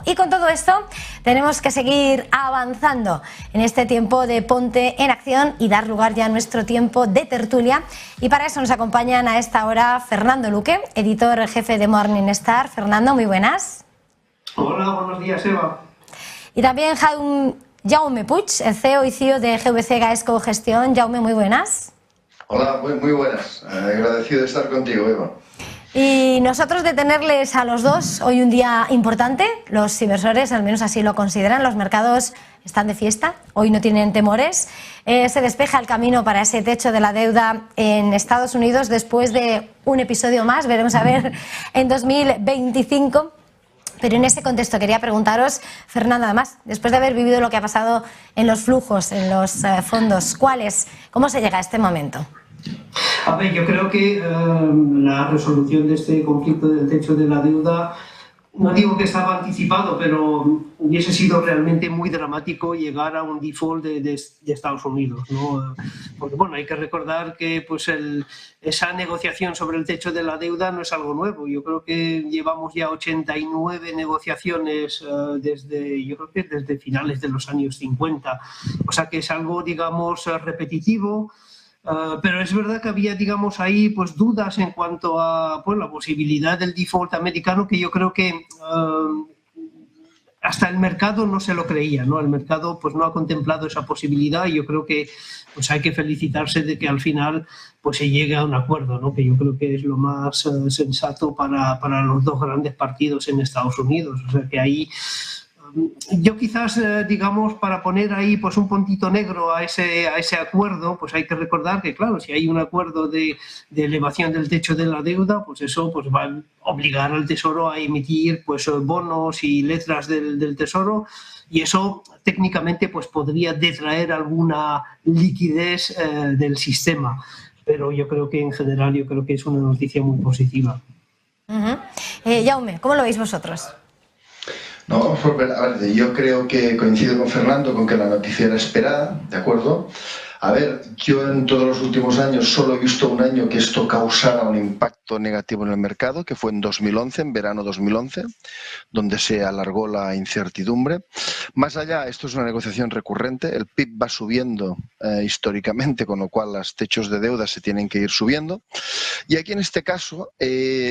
Y con todo esto tenemos que seguir avanzando en este tiempo de Ponte en Acción y dar lugar ya a nuestro tiempo de tertulia. Y para eso nos acompañan a esta hora Fernando Luque, editor jefe de Morning Star. Fernando, muy buenas. Hola, buenos días, Eva. Y también Jaume Puig, el CEO y CEO de GVC Gaesco Gestión. Jaume, muy buenas. Hola, muy buenas. Agradecido de estar contigo, Eva. Y nosotros de tenerles a los dos hoy un día importante. Los inversores al menos así lo consideran, los mercados están de fiesta, hoy no tienen temores. Se despeja el camino para ese techo de la deuda en Estados Unidos después de un episodio más, veremos a ver en 2025. Pero en ese contexto quería preguntaros, Fernando, además, después de haber vivido lo que ha pasado en los flujos, en los fondos, ¿cómo se llega a este momento? A ver, yo creo que la resolución de este conflicto del techo de la deuda, no digo que estaba anticipado, pero hubiese sido realmente muy dramático llegar a un default de Estados Unidos, ¿no? Porque bueno, hay que recordar que pues esa negociación sobre el techo de la deuda no es algo nuevo. Yo creo que llevamos ya 89 negociaciones desde finales de los años 50. O sea que es algo, digamos, repetitivo. Pero es verdad que había, digamos, ahí pues dudas en cuanto a pues, la posibilidad del default americano, que yo creo que hasta el mercado no se lo creía, ¿no? El mercado pues no ha contemplado esa posibilidad y yo creo que pues hay que felicitarse de que al final pues se llegue a un acuerdo, ¿no? Que yo creo que es lo más sensato para los dos grandes partidos en Estados Unidos. O sea que ahí yo quizás, digamos, para poner ahí pues un puntito negro a ese acuerdo, pues hay que recordar que, claro, si hay un acuerdo de elevación del techo de la deuda, pues eso pues va a obligar al Tesoro a emitir pues bonos y letras del Tesoro, y eso técnicamente pues podría detraer alguna liquidez del sistema. Pero yo creo que en general yo creo que es una noticia muy positiva. Jaume, ¿cómo lo veis vosotros? No, vamos por ver. A ver, yo creo que coincido con Fernando con que la noticia era esperada, ¿de acuerdo? A ver, yo en todos los últimos años solo he visto un año que esto causara un impacto negativo en el mercado, que fue en 2011, en verano 2011, donde se alargó la incertidumbre. Más allá, esto es una negociación recurrente, el PIB va subiendo históricamente, con lo cual los techos de deuda se tienen que ir subiendo. Y aquí en este caso,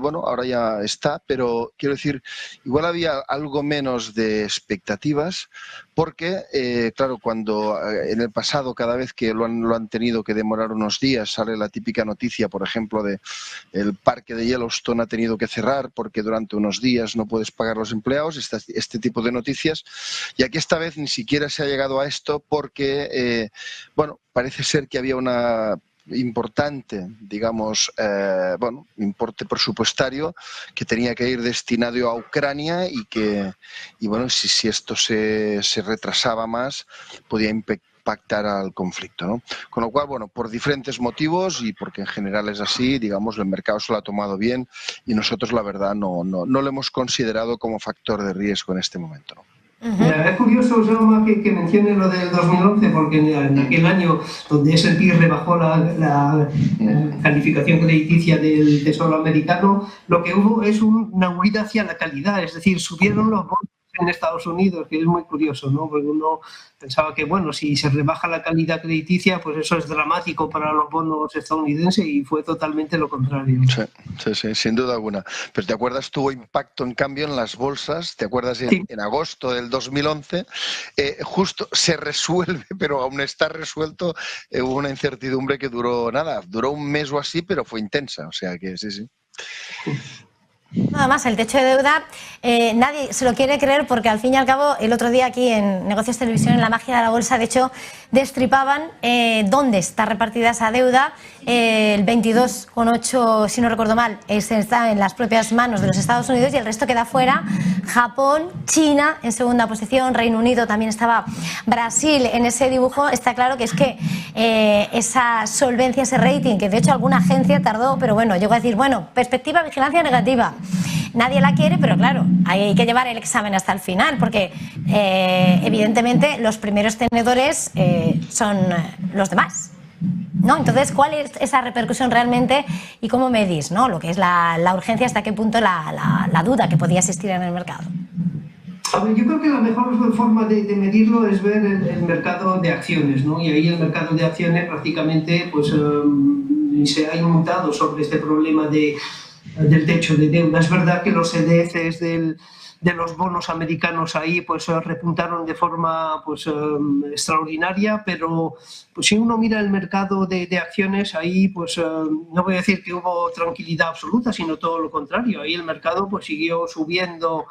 bueno, ahora ya está, pero quiero decir, igual había algo menos de expectativas, porque, claro, cuando en el pasado, cada vez que lo han tenido que demorar unos días, sale la típica noticia, por ejemplo, de el parque de Yellowstone ha tenido que cerrar porque durante unos días no puedes pagar a los empleados, este tipo de noticias. Y aquí esta vez ni siquiera se ha llegado a esto porque, bueno, parece ser que había una importante, digamos, importe presupuestario que tenía que ir destinado a Ucrania y bueno, si esto se retrasaba más, podía impactar al conflicto, ¿no? Con lo cual, bueno, por diferentes motivos y porque en general es así, digamos, el mercado se lo ha tomado bien y nosotros, la verdad, no lo hemos considerado como factor de riesgo en este momento, ¿no? Es curioso, Jaume, que mencione lo del 2011, porque en aquel año donde S&P rebajó la calificación crediticia del Tesoro americano, lo que hubo es una huida hacia la calidad, es decir, subieron los bonos en Estados Unidos, que es muy curioso, ¿no? Porque uno pensaba que, bueno, si se rebaja la calidad crediticia, pues eso es dramático para los bonos estadounidenses y fue totalmente lo contrario. Sí, sin duda alguna. Pero ¿te acuerdas? Tuvo impacto, en cambio, en las bolsas. ¿Te acuerdas? En agosto del 2011, justo se resuelve, pero aún está resuelto, hubo una incertidumbre que duró un mes o así, pero fue intensa. O sea que sí. Nada más, el techo de deuda, nadie se lo quiere creer porque al fin y al cabo el otro día aquí en Negocios Televisión, en La Magia de la Bolsa, de hecho destripaban dónde está repartida esa deuda. El 22,8, si no recuerdo mal, está en las propias manos de los Estados Unidos y el resto queda fuera. Japón, China en segunda posición, Reino Unido también estaba, Brasil en ese dibujo. Está claro que es que esa solvencia, ese rating, que de hecho alguna agencia tardó, pero bueno, llegó a decir, bueno, perspectiva, vigilancia negativa. Nadie la quiere, pero claro, hay que llevar el examen hasta el final, porque evidentemente los primeros tenedores son los demás, ¿no? Entonces, ¿cuál es esa repercusión realmente y cómo medís, ¿no? Lo que es la urgencia, hasta qué punto la duda que podía existir en el mercado? A ver, yo creo que la mejor forma de medirlo es ver el mercado de acciones, ¿no? Y ahí el mercado de acciones prácticamente pues, se ha inmutado sobre este problema del techo de deuda. Es verdad que los EDFs de los bonos americanos ahí pues repuntaron de forma pues extraordinaria, pero pues si uno mira el mercado de acciones ahí pues no voy a decir que hubo tranquilidad absoluta, sino todo lo contrario. Ahí el mercado pues siguió subiendo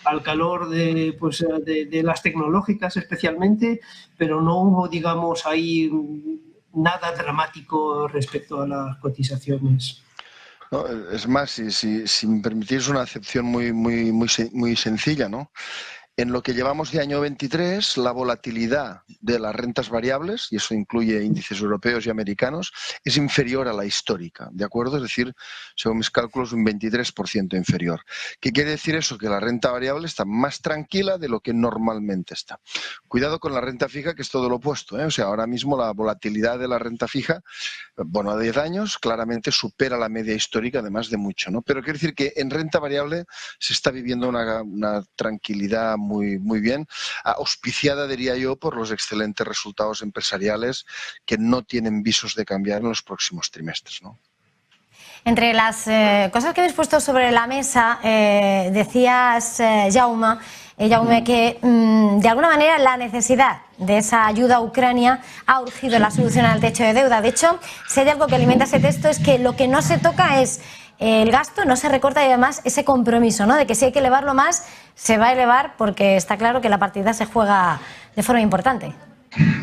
al calor de las tecnológicas especialmente, pero no hubo, digamos, ahí nada dramático respecto a las cotizaciones. No, es más, si me permitís una acepción muy sencilla, ¿no? En lo que llevamos de año 23, la volatilidad de las rentas variables, y eso incluye índices europeos y americanos, es inferior a la histórica, ¿de acuerdo? Es decir, según mis cálculos, un 23% inferior. ¿Qué quiere decir eso? Que la renta variable está más tranquila de lo que normalmente está. Cuidado con la renta fija, que es todo lo opuesto, ¿eh? O sea, ahora mismo la volatilidad de la renta fija, bueno, a 10 años, claramente supera la media histórica, además de mucho, ¿no? Pero quiere decir que en renta variable se está viviendo una tranquilidad muy bien, auspiciada, diría yo, por los excelentes resultados empresariales que no tienen visos de cambiar en los próximos trimestres, ¿no? Entre las cosas que habéis puesto sobre la mesa, decías, Jaume, que de alguna manera la necesidad de esa ayuda a Ucrania ha urgido la solución al techo de deuda. De hecho, si hay algo que alimenta ese texto es que lo que no se toca es el gasto, no se recorta, y además ese compromiso, ¿no?, de que si hay que elevarlo más, se va a elevar, porque está claro que la partida se juega de forma importante.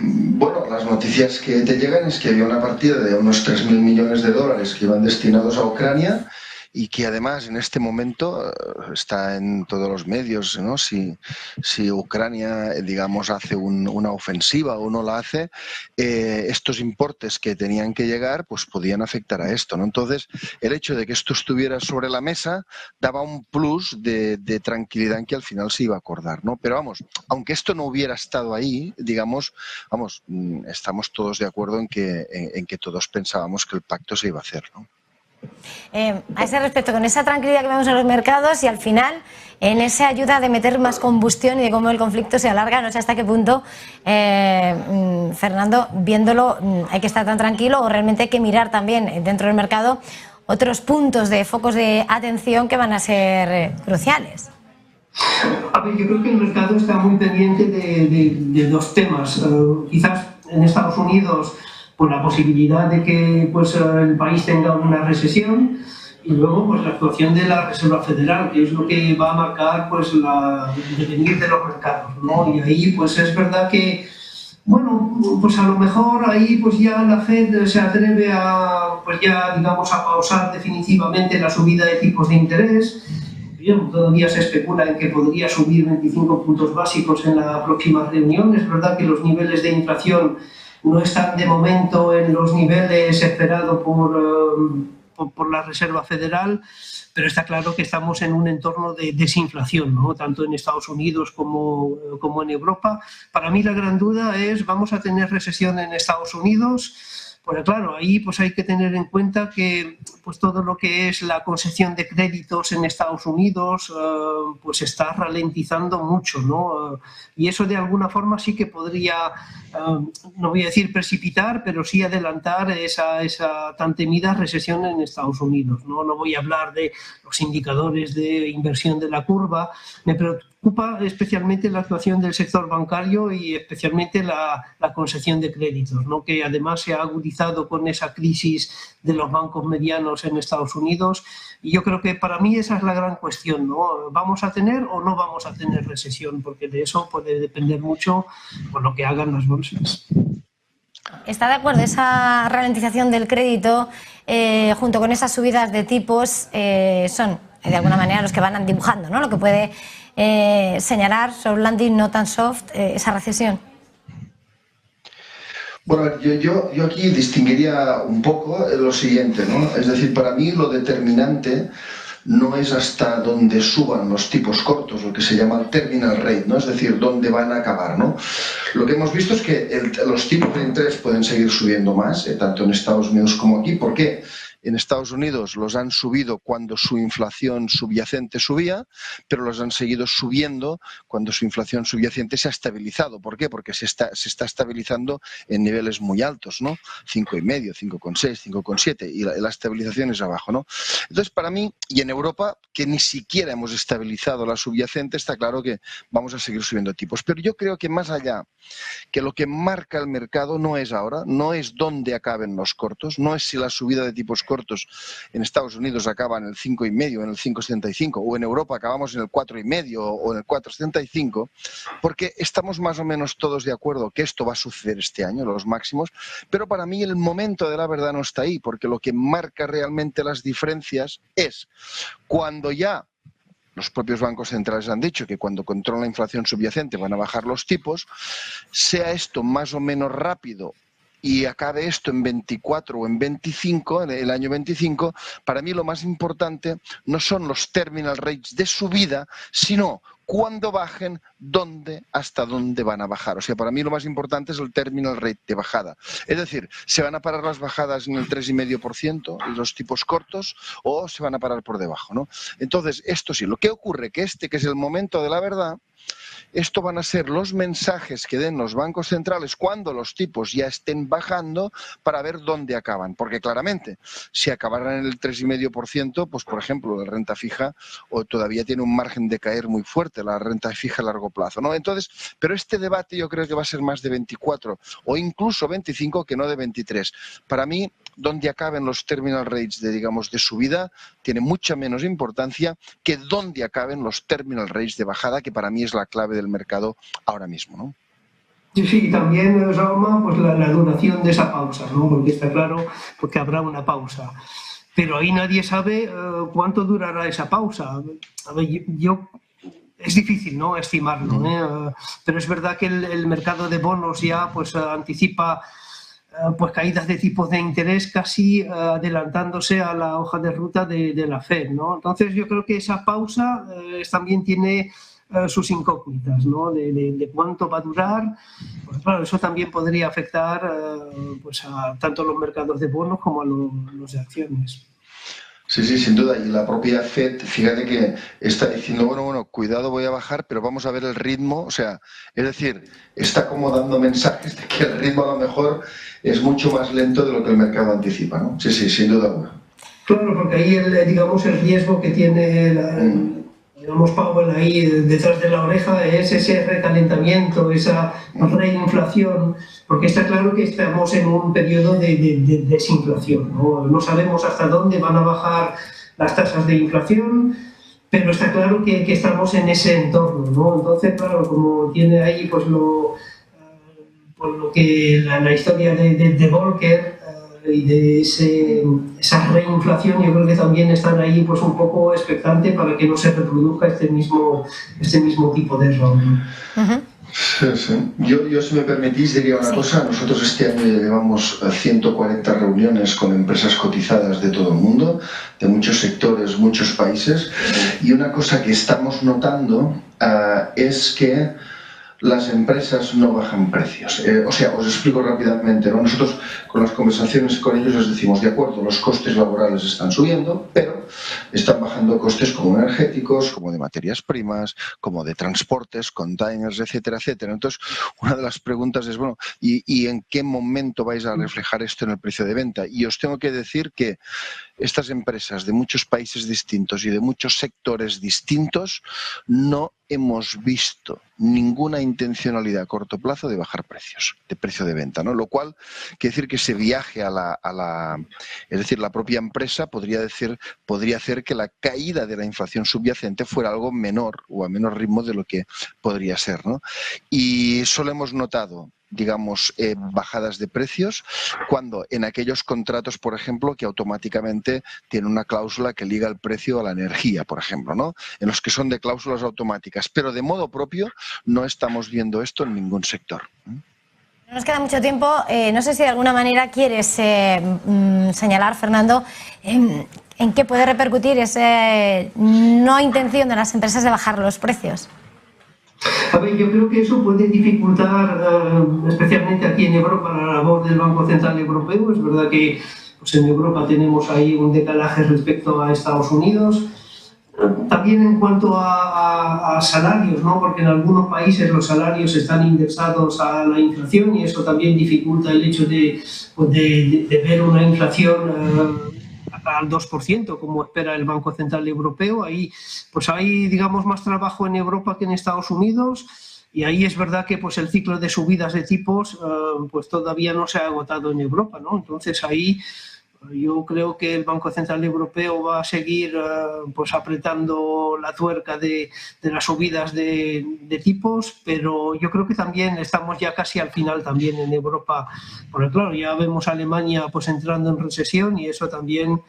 Bueno, las noticias que te llegan es que había una partida de unos 3.000 millones de dólares que iban destinados a Ucrania y que además en este momento está en todos los medios, ¿no? Si Ucrania, digamos, hace una ofensiva o no la hace, estos importes que tenían que llegar pues podían afectar a esto, ¿no? Entonces, el hecho de que esto estuviera sobre la mesa daba un plus de tranquilidad en que al final se iba a acordar, ¿no? Pero vamos, aunque esto no hubiera estado ahí, digamos, vamos, estamos todos de acuerdo en que todos pensábamos que el pacto se iba a hacer, ¿no? A ese respecto, con esa tranquilidad que vemos en los mercados y al final en esa ayuda de meter más combustión y de cómo el conflicto se alarga, no sé hasta qué punto, Fernando, viéndolo, hay que estar tan tranquilo o realmente hay que mirar también dentro del mercado otros puntos de focos de atención que van a ser cruciales. A ver, yo creo que el mercado está muy pendiente de dos temas. Quizás en Estados Unidos por la posibilidad de que pues, el país tenga una recesión, y luego pues, la actuación de la Reserva Federal, que es lo que va a marcar pues, el devenir de los mercados, ¿no? Y ahí pues, es verdad que, bueno, pues a lo mejor ahí pues, ya la Fed se atreve a, pues, ya, digamos, a pausar definitivamente la subida de tipos de interés. Todavía se especula en que podría subir 25 puntos básicos en la próxima reunión. Es verdad que los niveles de inflación no están de momento en los niveles esperados por la Reserva Federal, pero está claro que estamos en un entorno de desinflación, ¿no? Tanto en Estados Unidos como en Europa. Para mí la gran duda es, ¿vamos a tener recesión en Estados Unidos? Porque claro, ahí pues hay que tener en cuenta que pues todo lo que es la concesión de créditos en Estados Unidos pues está ralentizando mucho, ¿no? Y eso de alguna forma sí que podría, no voy a decir precipitar, pero sí adelantar esa tan temida recesión en Estados Unidos, ¿no? No voy a hablar de los indicadores de inversión de la curva. Me preocupa especialmente la actuación del sector bancario y especialmente la concesión de créditos, ¿no? Que además se ha agudizado con esa crisis de los bancos medianos en Estados Unidos, y yo creo que para mí esa es la gran cuestión, ¿no? ¿Vamos a tener o no vamos a tener recesión? Porque de eso puede depender mucho por lo que hagan las bolsas. ¿Está de acuerdo? Esa ralentización del crédito junto con esas subidas de tipos son de alguna manera los que van dibujando, ¿no? Lo que puede señalar soft landing, no tan soft, esa recesión. Bueno, yo aquí distinguiría un poco lo siguiente, ¿no? Es decir, para mí lo determinante no es hasta dónde suban los tipos cortos, lo que se llama el terminal rate, ¿no? Es decir, dónde van a acabar, ¿no? Lo que hemos visto es que los tipos de interés pueden seguir subiendo más, tanto en Estados Unidos como aquí. ¿Por qué? En Estados Unidos los han subido cuando su inflación subyacente subía, pero los han seguido subiendo cuando su inflación subyacente se ha estabilizado. ¿Por qué? Porque se está estabilizando en niveles muy altos, ¿no? 5,5, 5,6, 5,7 y la estabilización es abajo, ¿no? Entonces, para mí, y en Europa, que ni siquiera hemos estabilizado la subyacente, está claro que vamos a seguir subiendo tipos. Pero yo creo que más allá, que lo que marca el mercado no es ahora, no es dónde acaben los cortos, no es si la subida de tipos cortos en Estados Unidos acaba en el 5,5, en el 5,75, o en Europa acabamos en el 4,5 o en el 4,75, porque estamos más o menos todos de acuerdo que esto va a suceder este año, los máximos, pero para mí el momento de la verdad no está ahí, porque lo que marca realmente las diferencias es cuando ya los propios bancos centrales han dicho que cuando controlan la inflación subyacente van a bajar los tipos, sea esto más o menos rápido y acabe esto en 24 o en 25, en el año 25, para mí lo más importante no son los terminal rates de subida, sino cuando bajen, hasta dónde van a bajar. O sea, para mí lo más importante es el terminal rate de bajada. Es decir, ¿se van a parar las bajadas en el 3,5% en los tipos cortos o se van a parar por debajo, ¿no? Entonces, esto sí. Lo que ocurre que que es el momento de la verdad, esto van a ser los mensajes que den los bancos centrales cuando los tipos ya estén bajando para ver dónde acaban. Porque claramente, si acabaran en el 3,5%, pues por ejemplo, la renta fija todavía tiene un margen de caer muy fuerte, la renta fija a largo plazo, ¿no? Entonces, pero este debate yo creo que va a ser más de 24 o incluso 25 que no de 23. Para mí, donde acaben los terminal rates de subida tiene mucha menos importancia que donde acaben los terminal rates de bajada, que para mí es la clave del mercado ahora mismo, ¿no? Sí, también, Rauma, pues la duración de esa pausa, ¿no? Porque está claro porque habrá una pausa. Pero ahí nadie sabe cuánto durará esa pausa. A ver, es difícil, ¿no?, estimarlo, ¿eh? Pero es verdad que el mercado de bonos ya pues anticipa pues caídas de tipos de interés casi adelantándose a la hoja de ruta de la FED, ¿no? Entonces yo creo que esa pausa también tiene sus incógnitas, ¿no? De cuánto va a durar. Pues claro, eso también podría afectar pues a tanto los mercados de bonos como a los de acciones. Sí, sí, sin duda. Y la propia FED, fíjate que está diciendo, bueno, cuidado, voy a bajar, pero vamos a ver el ritmo. O sea, es decir, está como dando mensajes de que el ritmo a lo mejor es mucho más lento de lo que el mercado anticipa, ¿no? Sí, sí, sin duda alguna. Claro, porque ahí el riesgo que tiene Powell ahí detrás de la oreja es ese recalentamiento, esa reinflación, porque está claro que estamos en un periodo de desinflación, ¿no? No sabemos hasta dónde van a bajar las tasas de inflación, pero está claro que estamos en ese entorno, ¿no? Entonces, claro, como tiene ahí pues lo que la historia de Volcker y de esa reinflación, yo creo que también están ahí pues un poco expectante para que no se reproduzca este mismo tipo de error. Sí, sí. Yo, si me permitís, diría una cosa. Nosotros este año llevamos 140 reuniones con empresas cotizadas de todo el mundo, de muchos sectores, muchos países, y una cosa que estamos notando es que las empresas no bajan precios. O sea, os explico rápidamente, ¿no? Nosotros con las conversaciones con ellos les decimos, de acuerdo, los costes laborales están subiendo, pero están bajando costes como energéticos, como de materias primas, como de transportes, containers, etcétera, etcétera. Entonces, una de las preguntas es, bueno, ¿y en qué momento vais a reflejar esto en el precio de venta? Y os tengo que decir que estas empresas de muchos países distintos y de muchos sectores distintos no hemos visto ninguna intencionalidad a corto plazo de bajar precios, de precio de venta, ¿no? Lo cual quiere decir que ese viaje es decir, la propia empresa podría hacer que la caída de la inflación subyacente fuera algo menor o a menor ritmo de lo que podría ser, ¿no? Y solo hemos notado, digamos, bajadas de precios cuando en aquellos contratos, por ejemplo, que automáticamente tienen una cláusula que liga el precio a la energía, por ejemplo, ¿no? En los que son de cláusulas automáticas, pero de modo propio no estamos viendo esto en ningún sector. No nos queda mucho tiempo. No sé si de alguna manera quieres señalar, Fernando, en qué puede repercutir esa no intención de las empresas de bajar los precios. A ver, yo creo que eso puede dificultar, especialmente aquí en Europa, la labor del Banco Central Europeo. Es verdad que pues en Europa tenemos ahí un decalaje respecto a Estados Unidos. También en cuanto a salarios, ¿no? Porque en algunos países los salarios están indexados a la inflación y eso también dificulta el hecho de ver una inflación al 2%, como espera el Banco Central Europeo. Ahí pues hay, digamos, más trabajo en Europa que en Estados Unidos, y ahí es verdad que pues el ciclo de subidas de tipos pues todavía no se ha agotado en Europa, ¿no? Entonces ahí yo creo que el Banco Central Europeo va a seguir pues apretando la tuerca de las subidas de tipos, pero yo creo que también estamos ya casi al final también en Europa, porque claro, ya vemos a Alemania pues entrando en recesión y eso también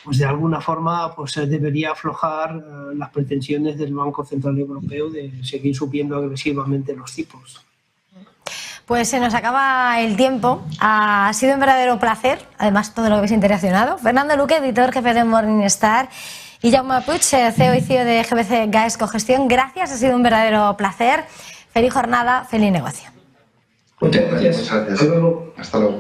pues de alguna forma pues debería aflojar las pretensiones del Banco Central Europeo de seguir subiendo agresivamente los tipos. Pues se nos acaba el tiempo. Ha sido un verdadero placer, además todo lo que habéis interaccionado. Fernando Luque, editor jefe de Morningstar, y Jaume Puig, CEO y CEO de GBC Gaesco Gestión. Gracias, ha sido un verdadero placer. Feliz jornada, feliz negocio. Muchas gracias. Hasta luego.